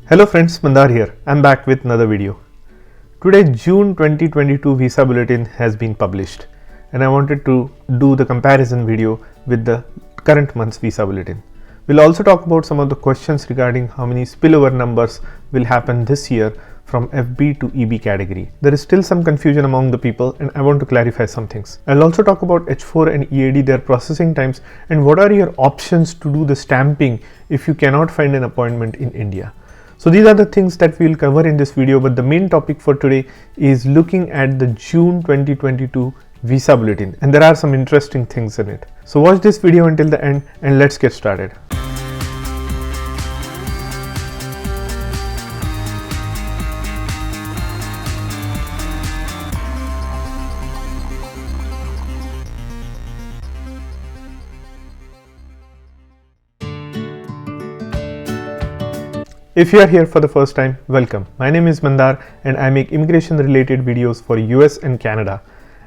Hello friends, Mandar here. I'm back with another video. Today June 2022 Visa Bulletin has been published and I wanted to do the comparison video with the current month's Visa Bulletin. We'll also talk about some of the questions regarding how many spillover numbers will happen this year from FB to EB category. There is still some confusion among the people and I want to clarify some things. I'll also talk about H4 and EAD, their processing times, and what are your options to do the stamping if you cannot find an appointment in India. So these are the things that we will cover in this video, but the main topic for today is looking at the June 2022 Visa Bulletin, and there are some interesting things in it. So watch this video until the end and let's get started. If you are here for the first time, welcome. My name is Mandar and I make immigration related videos for US and Canada.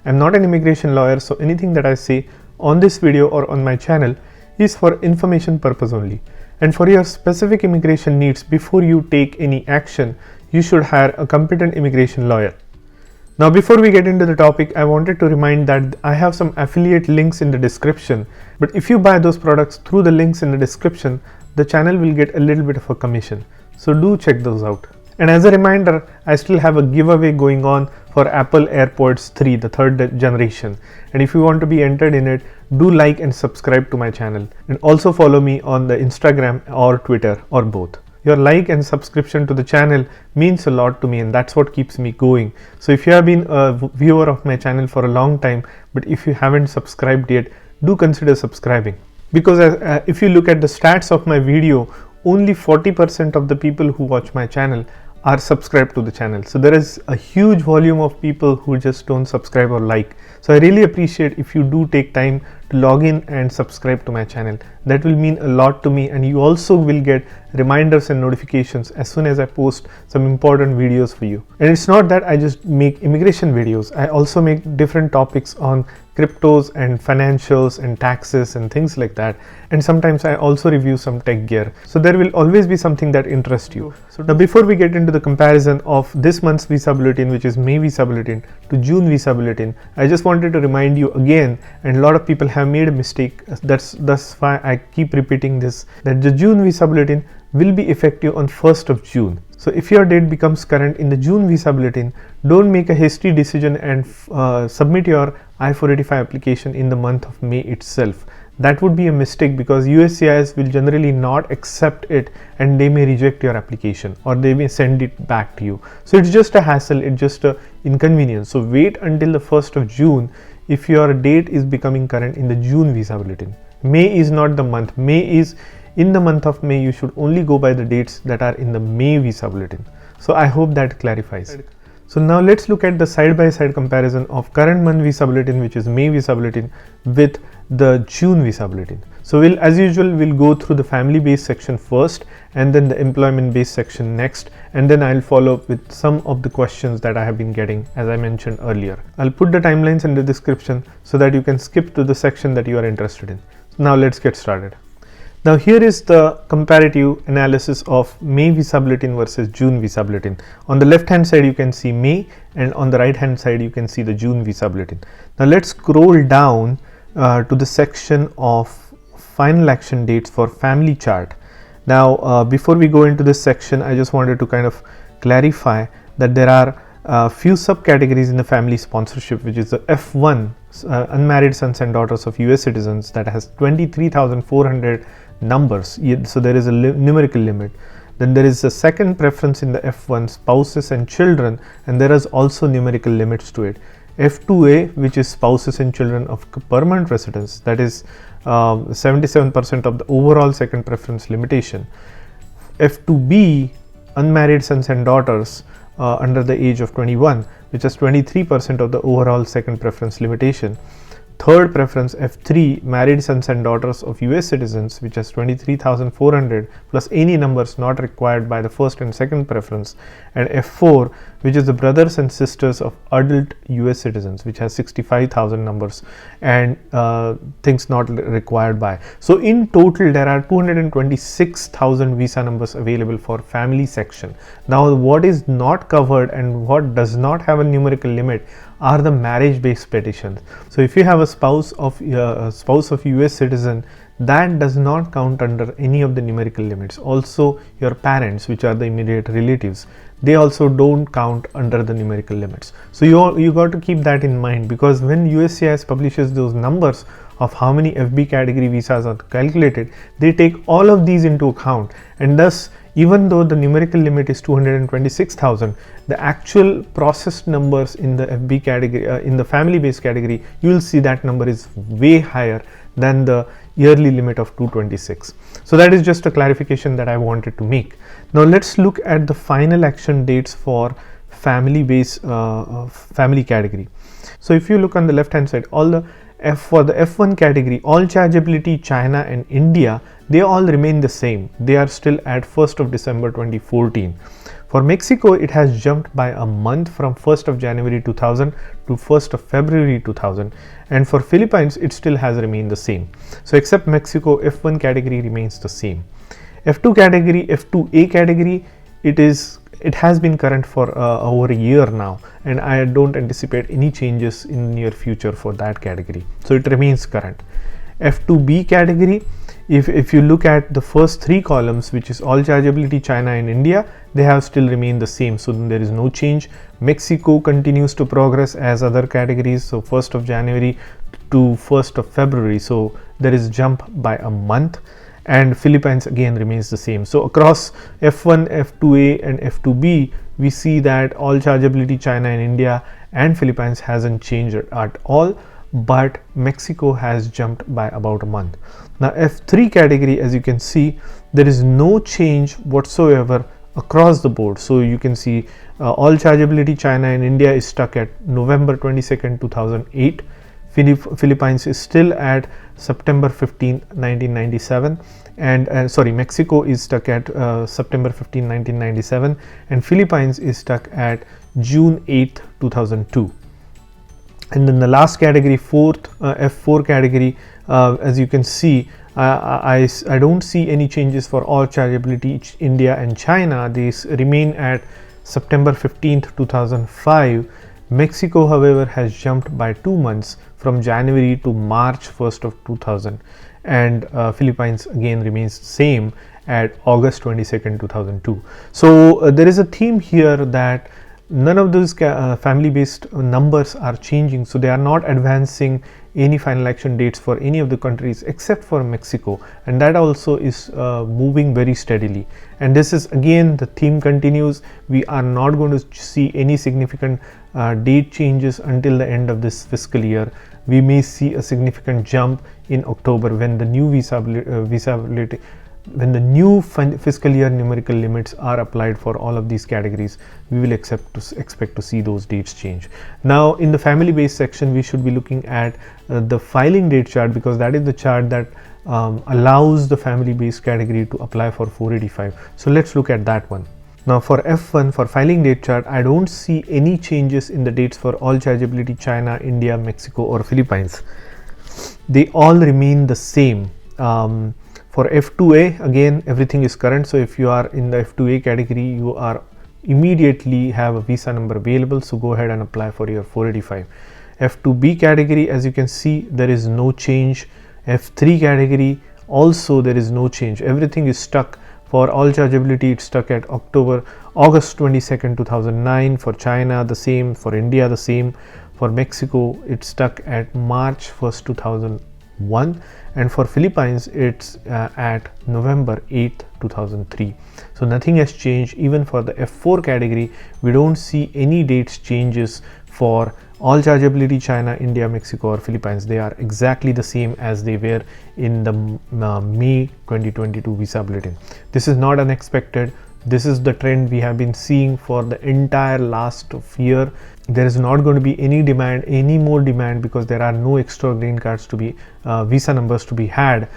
I'm not an immigration lawyer, so anything that I say on this video or on my channel is for information purpose only. And for your specific immigration needs, before you take any action, you should hire a competent immigration lawyer. Now before we get into the topic, I wanted to remind that I have some affiliate links in the description, but if you buy those products through the links in the description, the channel will get a little bit of a commission. So do check those out. And as a reminder, I still have a giveaway going on for Apple AirPods 3, the third generation. And if you want to be entered in it, do like and subscribe to my channel. And also follow me on the Instagram or Twitter or both. Your like and subscription to the channel means a lot to me and that's what keeps me going. So if you have been a viewer of my channel for a long time, but if you haven't subscribed yet, do consider subscribing. Because if you look at the stats of my video, only 40% of the people who watch my channel are subscribed to the channel. So there is a huge volume of people who just don't subscribe or like. So I really appreciate if you do take time to log in and subscribe to my channel. That will mean a lot to me, and you also will get reminders and notifications as soon as I post some important videos for you. And it's not that I just make immigration videos. I also make different topics on cryptos and financials and taxes and things like that. And sometimes I also review some tech gear. So there will always be something that interests you. So now before we get into the comparison of this month's Visa Bulletin, which is May Visa Bulletin, to June Visa Bulletin, I just wanted to remind you again, and a lot of people have made a mistake. That's why I keep repeating this, that the June Visa Bulletin will be effective on 1st of June. So if your date becomes current in the June Visa Bulletin, don't make a hasty decision and submit your I-485 application in the month of May itself. That would be a mistake because USCIS will generally not accept it and they may reject your application or they may send it back to you. So it's just a hassle, it's just an inconvenience. So wait until the 1st of June if your date is becoming current in the June Visa Bulletin. May is not the month. May is in the month of May. You should only go by the dates that are in the May Visa Bulletin. So I hope that clarifies. So now let's look at the side-by-side comparison of current month Visa Bulletin, which is May Visa Bulletin, with the June Visa Bulletin. So as usual, we'll go through the family-based section first and then the employment-based section next, and then I'll follow up with some of the questions that I have been getting as I mentioned earlier. I'll put the timelines in the description so that you can skip to the section that you are interested in. So now let's get started. Now here is the comparative analysis of May Visa Bulletin versus June Visa Bulletin. On the left hand side you can see May, and on the right hand side you can see the June Visa Bulletin. Now let's scroll down to the section of final action dates for family chart. Now before we go into this section, I just wanted to kind of clarify that there are few subcategories in the family sponsorship, which is the F1, unmarried sons and daughters of US citizens, that has 23,400 numbers. So there is a numerical limit. Then there is a second preference in the F1, spouses and children, and there is also numerical limits to it. F2A, which is spouses and children of permanent residents, that is 77% of the overall second preference limitation. F2B, unmarried sons and daughters under the age of 21, which is 23% of the overall second preference limitation. Third preference F3, married sons and daughters of US citizens, which has 23,400 plus any numbers not required by the first and second preference, and F4, which is the brothers and sisters of adult US citizens, which has 65,000 numbers and things not required by. So in total there are 226,000 visa numbers available for family section. Now what is not covered and what does not have a numerical limit are the marriage based petitions. So if you have a spouse of US citizen, that does not count under any of the numerical limits. Also your parents, which are the immediate relatives, they also don't count under the numerical limits. So you got to keep that in mind, because when USCIS publishes those numbers of how many FB category visas are calculated, they take all of these into account, and thus even though the numerical limit is 226,000, the actual processed numbers in the FB category, in the family based category, you will see that number is way higher than the yearly limit of 226. So that is just a clarification that I wanted to make. Now let's look at the final action dates for family based family category. So if you look on the left hand side, all the for the F1 category, all chargeability China and India, they all remain the same. They are still at 1st of December 2014. For Mexico, it has jumped by a month from 1st of January 2000 to 1st of February 2000, and for Philippines it still has remained the same. So except Mexico, F1 category remains the same. F2 category, F2A category, it has been current for over a year now, and I don't anticipate any changes in the near future for that category. So it remains current. F2B category, if you look at the first three columns, which is all chargeability China and India, they have still remained the same, so there is no change. Mexico continues to progress as other categories, so 1st of January to 1st of February, so there is jump by a month. And Philippines again remains the same. So across F1, F2A and F2B, we see that all chargeability China and India and Philippines hasn't changed at all, but Mexico has jumped by about a month. Now F3 category, as you can see, there is no change whatsoever across the board. So you can see all chargeability China and India is stuck at November 22nd 2008. Philippines is still at September 15, 1997, and Mexico is stuck at September 15, 1997, and Philippines is stuck at June 8, 2002. And then the last category, F4 category, as you can see, I don't see any changes for all chargeability India and China. These remain at September 15th, 2005. Mexico, however, has jumped by 2 months from January to March 1st of 2000, and Philippines again remains same at August 22nd, 2002. So there is a theme here that none of those family based numbers are changing, so they are not advancing any final action dates for any of the countries except for Mexico, and that also is moving very steadily. And this is again, the theme continues. We are not going to see any significant date changes until the end of this fiscal year. We may see a significant jump in October when the new when the new fiscal year numerical limits are applied for all of these categories. We will expect to see those dates change. Now in the family based section, we should be looking at the filing date chart, because that is the chart that allows the family based category to apply for 485. So let's look at that one. Now for F1, for filing date chart, I don't see any changes in the dates for all chargeability China, India, Mexico or Philippines. They all remain the same. For F2A, again, everything is current. So if you are in the F2A category, you are immediately have a visa number available. So go ahead and apply for your 485. F2B category, as you can see, there is no change. F3 category, also there is no change. Everything is stuck. For all chargeability, it's stuck at August 22nd, 2009. For China, the same. For India, the same. For Mexico, it's stuck at March 1st, 2001. And for Philippines, it's at November 8th, 2003. So nothing has changed. Even for the F4 category, we don't see any dates changes for all chargeability China, India, Mexico or Philippines. They are exactly the same as they were in the May 2022 visa bulletin. This is not unexpected. This is the trend we have been seeing for the entire last year. There is not going to be any more demand, because there are no extra green cards to be visa numbers to be had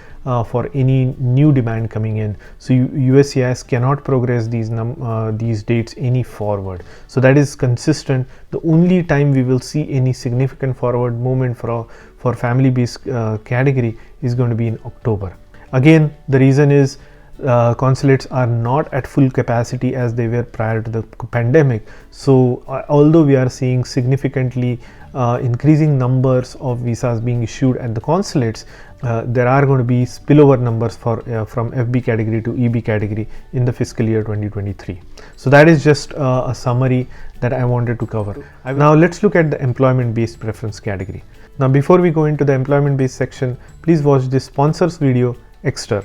for any new demand coming in. So USCIS cannot progress these dates any forward. So that is consistent. The only time we will see any significant forward movement for family based category is going to be in October. Again, the reason is consulates are not at full capacity as they were prior to the pandemic. So although we are seeing significantly increasing numbers of visas being issued at the consulates, there are going to be spillover numbers for from FB category to EB category in the fiscal year 2023. So that is just a summary that I wanted to cover. Now let's look at the employment based preference category. Now before we go into the employment based section, please watch this sponsors video, Exter.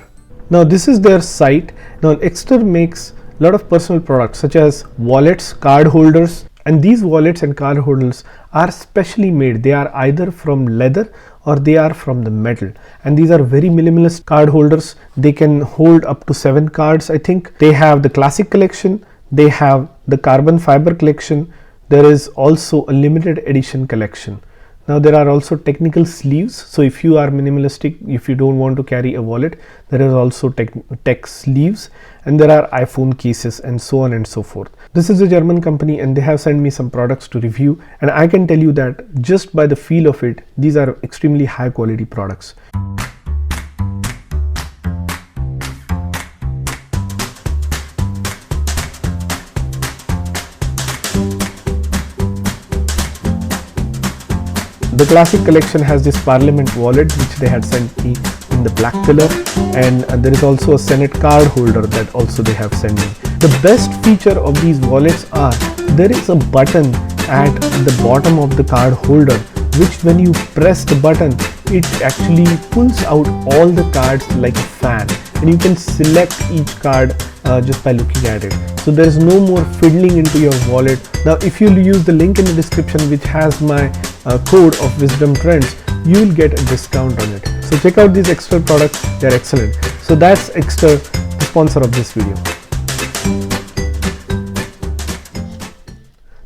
Now this is their site. Now Exter makes a lot of personal products such as wallets, card holders, and these wallets and card holders are specially made. They are either from leather or they are from the metal, and these are very minimalist card holders. They can hold up to 7 cards, I think. They have the classic collection, they have the carbon fiber collection, there is also a limited edition collection. Now there are also technical sleeves. So if you are minimalistic, if you don't want to carry a wallet, there is also tech sleeves, and there are iPhone cases and so on and so forth. This is a German company and they have sent me some products to review, and I can tell you that just by the feel of it, these are extremely high quality products. The classic collection has this Parliament wallet which they had sent me in the black color, and there is also a Senate card holder that also they have sent me. The best feature of these wallets are there is a button at the bottom of the card holder, which when you press the button, it actually pulls out all the cards like a fan, and you can select each card just by looking at it. So there is no more fiddling into your wallet. Now if you use the link in the description which has my code of Wisdom Trends, you will get a discount on it. So check out these Exter products, they are excellent. So that's Exter, the sponsor of this video.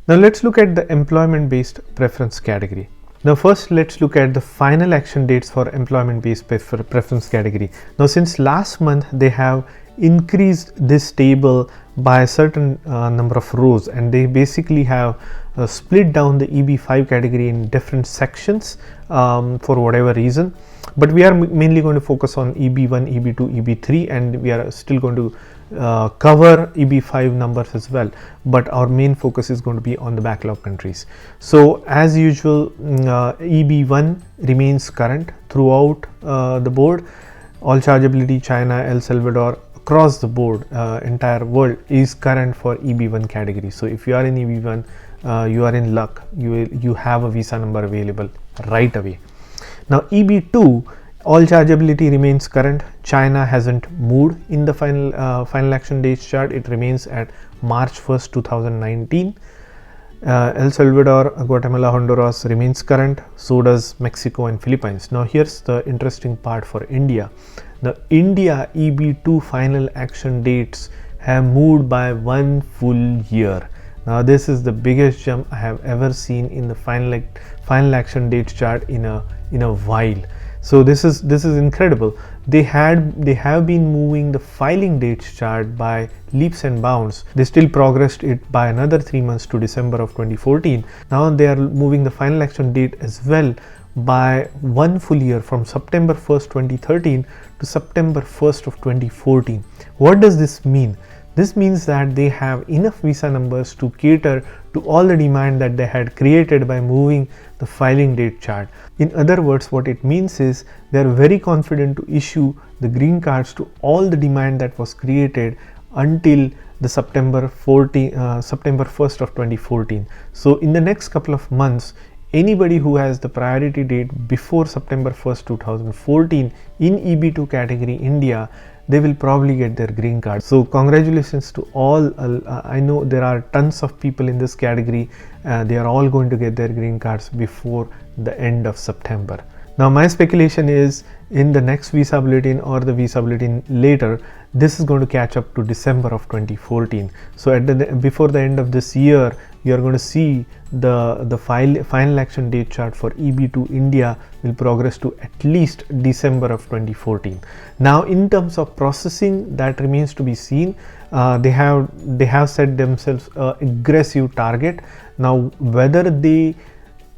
Now let's look at the employment based preference category. Now first let's look at the final action dates for employment based preference category. Now since last month they have increased this table by a certain number of rows, and they basically have split down the EB5 category in different sections for whatever reason, but we are mainly going to focus on EB1, EB2, EB3, and we are still going to cover EB5 numbers as well, but our main focus is going to be on the backlog countries. So as usual, EB1 remains current throughout the board. All chargeability, China, El Salvador, across the board, entire world is current for EB1 category. So if you are in EB1, you are in luck. You have a visa number available right away. Now EB2, all chargeability remains current. China hasn't moved in the final action dates chart. It remains at March 1st, 2019. El Salvador, Guatemala, Honduras remains current. So does Mexico and Philippines. Now here's the interesting part for India. The India EB2 final action dates have moved by 1 full year. Now this is the biggest jump I have ever seen in the final action dates chart in a while. So this is incredible. They have been moving the filing dates chart by leaps and bounds. They still progressed it by another 3 months to December of 2014. Now they are moving the final action date as well by 1 full year, from September 1st, 2013 to September 1st of 2014. What does this mean? This means that they have enough visa numbers to cater to all the demand that they had created by moving the filing date chart. In other words, what it means is they are very confident to issue the green cards to all the demand that was created until the September 1st of 2014. So in the next couple of months, anybody who has the priority date before September 1st, 2014 in EB2 category India, they will probably get their green card. So congratulations to all. I know there are tons of people in this category. They are all going to get their green cards before the end of September. Now my speculation is in the next visa bulletin or the visa bulletin later, this is going to catch up to December of 2014. So at before the end of this year, you are going to see the final action date chart for EB2 India will progress to at least December of 2014. Now in terms of processing, that remains to be seen. They have set themselves an aggressive target. Now whether they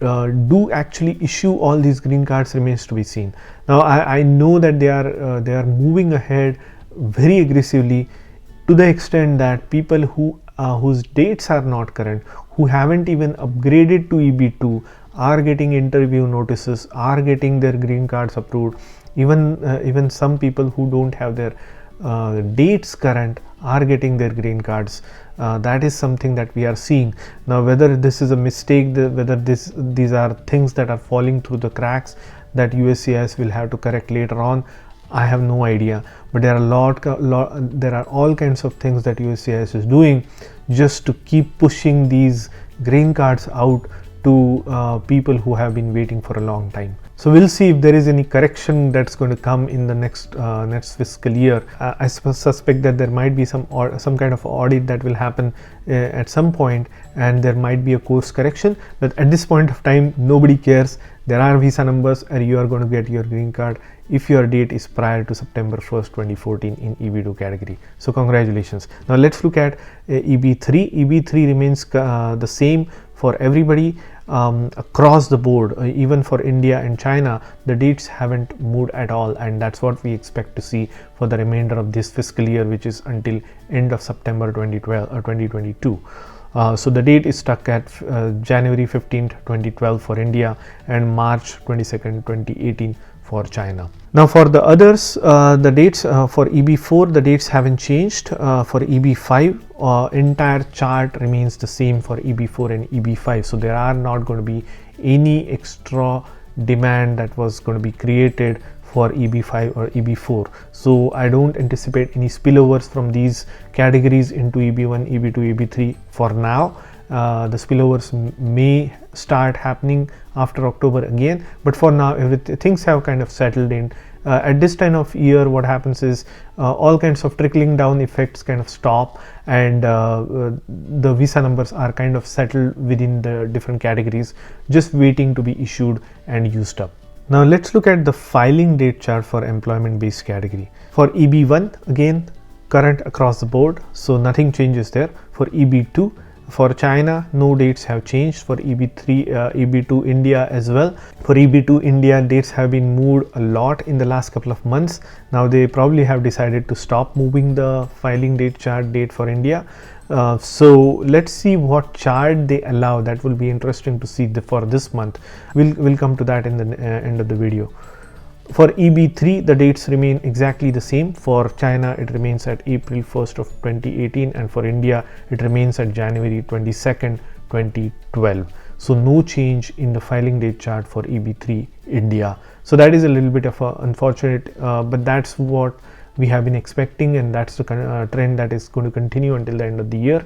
do actually issue all these green cards remains to be seen. Now I know that they are moving ahead very aggressively, to the extent that people whose dates are not current, who haven't even upgraded to EB2, are getting interview notices, are getting their green cards approved. Even some people who don't have their dates current are getting their green cards. That is something that we are seeing. Now whether this is a mistake, whether these are things that are falling through the cracks that USCIS will have to correct later on, I have no idea. But there are all kinds of things that USCIS is doing just to keep pushing these green cards out to people who have been waiting for a long time. So we'll see if there is any correction that's going to come in the next fiscal year. I suspect that there might be some kind of audit that will happen at some point, and there might be a course correction. But at this point of time, nobody cares. There are visa numbers, and you are going to get your green card if your date is prior to September 1st, 2014 in EB2 category. So congratulations. Now let's look at EB3. EB3 remains the same for everybody across the board. Even for India and China, the dates haven't moved at all, and that's what we expect to see for the remainder of this fiscal year, which is until end of September 2022. So the date is stuck at January 15th, 2012 for India and March 22nd, 2018 for China. Now for the others, the dates for EB4, the dates haven't changed. For EB5, entire chart remains the same for EB4 and EB5. So there are not going to be any extra demand that was going to be created for EB5 or EB4. So I don't anticipate any spillovers from these categories into EB1, EB2, EB3 for now. The spillovers may start happening after October again, but for now things have kind of settled in. At this time of year, what happens is all kinds of trickling down effects kind of stop, and the visa numbers are kind of settled within the different categories, just waiting to be issued and used up. Now let's look at the filing date chart for employment based category. For EB1, again current across the board, so nothing changes there. For EB2, for China, no dates have changed. For EB3, EB2 India as well. For EB2 India, dates have been moved a lot in the last couple of months. Now they probably have decided to stop moving the filing date chart date for India. So let's see what chart they allow. That will be interesting to see for this month. We'll come to that in the end of the video. For EB3, the dates remain exactly the same. For China, it remains at April 1st of 2018, and for India, it remains at January 22nd, 2012. So no change in the filing date chart for EB3 India. So that is a little bit of a unfortunate, but that's what we have been expecting, and that's the trend that is going to continue until the end of the year.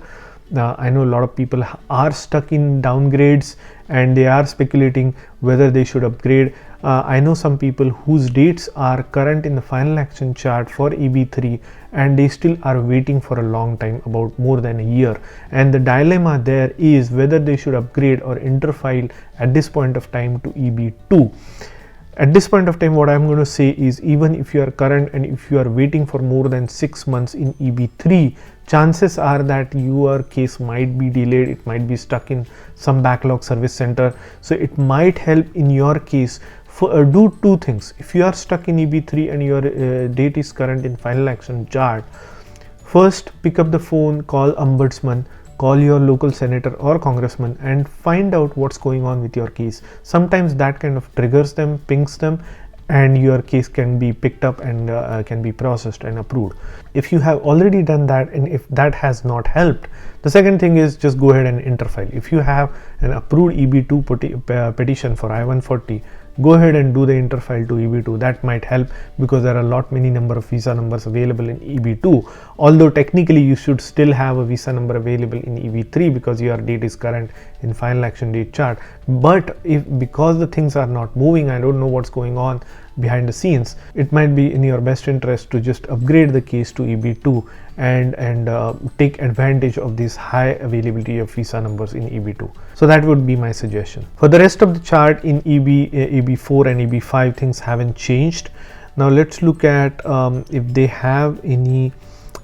I know a lot of people are stuck in downgrades, and they are speculating whether they should upgrade. I know some people whose dates are current in the final action chart for EB3, and they still are waiting for a long time, about more than a year. And the dilemma there is whether they should upgrade or interfile at this point of time to EB2. At this point of time, what I'm going to say is, even if you are current and if you are waiting for more than 6 months in EB3, chances are that your case might be delayed. It might be stuck in some backlog service center. So it might help in your case do two things. If you are stuck in EB3 and your date is current in final action chart, first pick up the phone, call ombudsman, call your local senator or congressman and find out what's going on with your case. Sometimes that kind of triggers them, pings them, and your case can be picked up and can be processed and approved. If you have already done that, and if that has not helped, the second thing is just go ahead and interfile. If you have an approved EB2 petition for I-140, go ahead and do the interfile to EB2. That might help because there are many number of visa numbers available in EB2, although technically you should still have a visa number available in EB3 because your date is current in final action date chart. But because the things are not moving, I don't know what's going on behind the scenes, it might be in your best interest to just upgrade the case to EB2 and take advantage of this high availability of visa numbers in EB2. So that would be my suggestion. For the rest of the chart in EB4 and EB5, things haven't changed. Now let's look at if they have any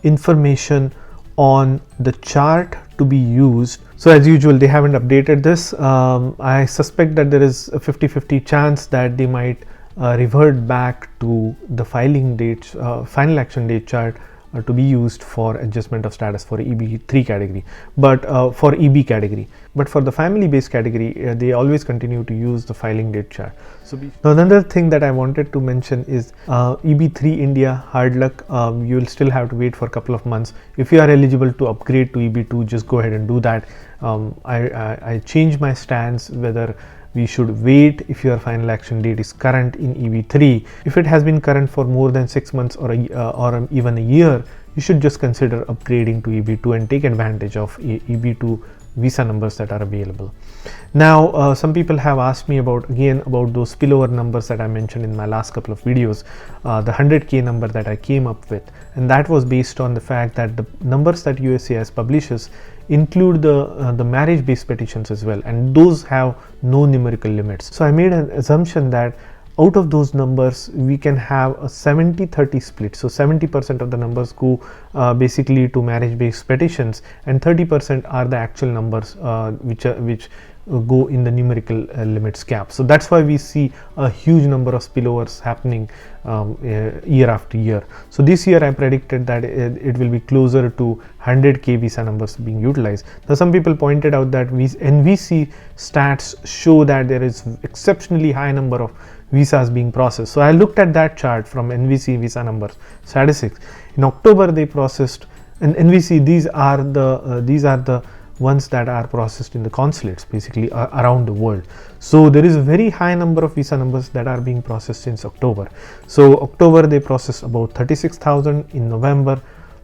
information on the chart to be used. So as usual, they haven't updated this. I suspect that there is a 50-50 chance that they might revert back to the filing dates, final action date chart to be used for adjustment of status for EB3 category, but for EB category. But for the family based category, they always continue to use the filing date chart. So now another thing that I wanted to mention is EB3 India, hard luck. You will still have to wait for a couple of months. If you are eligible to upgrade to EB2, just go ahead and do that. I changed my stance whether we should wait if your final action date is current in EB3. If it has been current for more than 6 months or even a year, you should just consider upgrading to EB2 and take advantage of EB2 visa numbers that are available. Now some people have asked me about those spillover numbers that I mentioned in my last couple of videos, the 100K number that I came up with, and that was based on the fact that the numbers that USCIS publishes include the marriage based petitions as well, and those have no numerical limits. So I made an assumption that out of those numbers we can have a 70-30 split. So 70% of the numbers go basically to marriage based petitions, and 30% are the actual numbers which go in the numerical limits gap. So that's why we see a huge number of spillovers happening year after year. So this year I predicted that it will be closer to 100K visa numbers being utilized. Now some people pointed out that NVC stats show that there is exceptionally high number of visas being processed. So I looked at that chart from NVC visa numbers statistics. In October they processed, and NVC, these are the ones that are processed in the consulates basically around the world. So there is a very high number of visa numbers that are being processed since October. So October they processed about 36,000, in November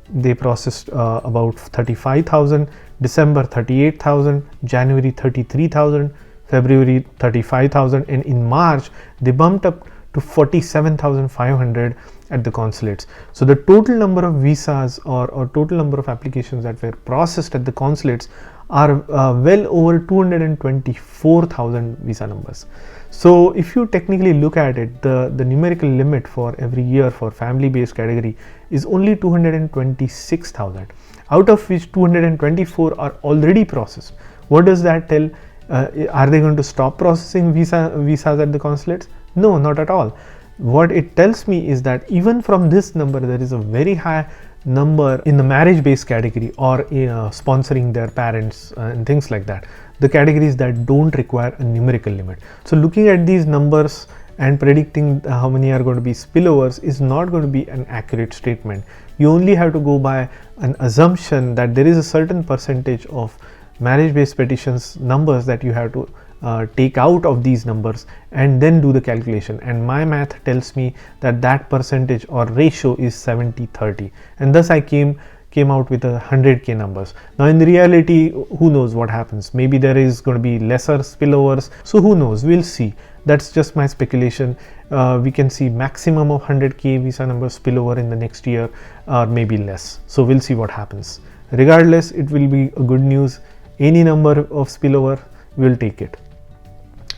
they processed about 35,000, December 38,000, January 33,000, February 35,000, and in March they bumped up to 47,500 at the consulates. So the total number of visas or total number of applications that were processed at the consulates are well over 224,000 visa numbers. So if you technically look at it, the numerical limit for every year for family based category is only 226,000, out of which 224 are already processed. What does that tell? Are they going to stop processing visas at the consulates? No, not at all. What it tells me is that even from this number, there is a very high number in the marriage based category or sponsoring their parents and things like that, the categories that don't require a numerical limit. So looking at these numbers and predicting how many are going to be spillovers is not going to be an accurate statement. You only have to go by an assumption that there is a certain percentage of marriage based petitions numbers that you have to take out of these numbers and then do the calculation, and my math tells me that that percentage or ratio is 70-30, and thus I came out with 100K numbers. Now in reality, who knows what happens? Maybe there is going to be lesser spillovers, so who knows, we'll see. That's just my speculation. We can see maximum of 100K visa numbers spillover in the next year, or maybe less. So we'll see what happens. Regardless, it will be a good news. Any number of spillover, we'll take it.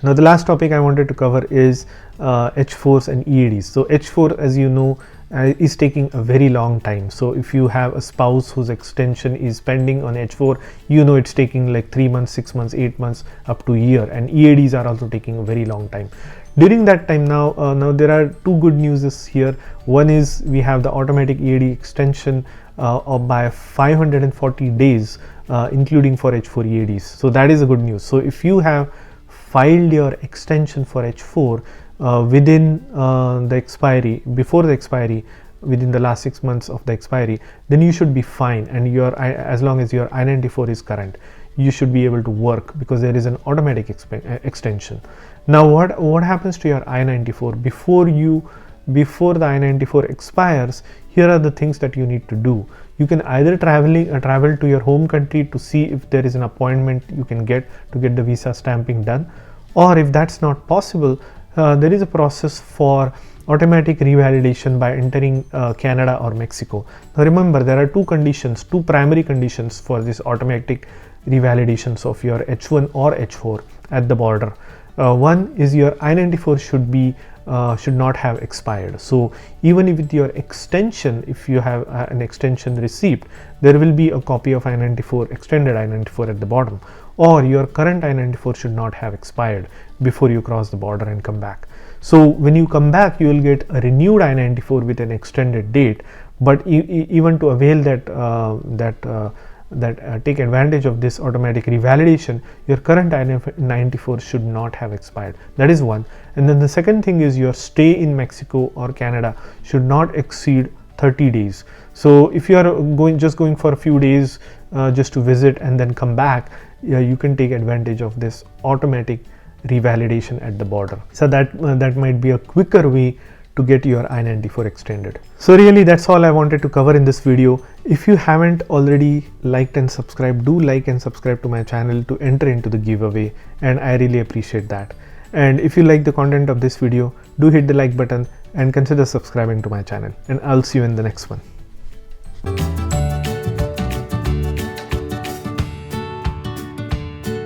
Now the last topic I wanted to cover is H4s and EADs. So H4, as you know, is taking a very long time. So if you have a spouse whose extension is pending on H4, you know it's taking like 3 months, 6 months, 8 months, up to a year, and EADs are also taking a very long time. During that time now there are two good news here. One is we have the automatic EAD extension by 540 days, including for H4 EADs. So that is a good news. So if you have filed your extension for H4 within the expiry, before the expiry, within the last 6 months of the expiry, then you should be fine, and as long as your I-94 is current, you should be able to work, because there is an automatic extension. Now what happens to your I-94 before the I-94 expires? Here are the things that you need to do. You can either travel to your home country to see if there is an appointment you can get to get the visa stamping done, or if that's not possible, there is a process for automatic revalidation by entering Canada or Mexico. Now remember, there are two primary conditions for this automatic revalidations of your H1 or H4 at the border. One is your I-94 should not have expired. So even with your extension, if you have an extension receipt, there will be a copy of I-94, extended I-94 at the bottom, or your current I-94 should not have expired before you cross the border and come back. So when you come back, you will get a renewed I-94 with an extended date. But even to avail take advantage of this automatic revalidation, your current I-94 should not have expired. That is one. And then the second thing is your stay in Mexico or Canada should not exceed 30 days. So if you are just going for a few days just to visit and then come back, you can take advantage of this automatic revalidation at the border. So that might be a quicker way to get your I-94 extended. So really, that's all I wanted to cover in this video. If you haven't already liked and subscribed, do like and subscribe to my channel to enter into the giveaway, and I really appreciate that. And if you like the content of this video, do hit the like button and consider subscribing to my channel, and I'll see you in the next one.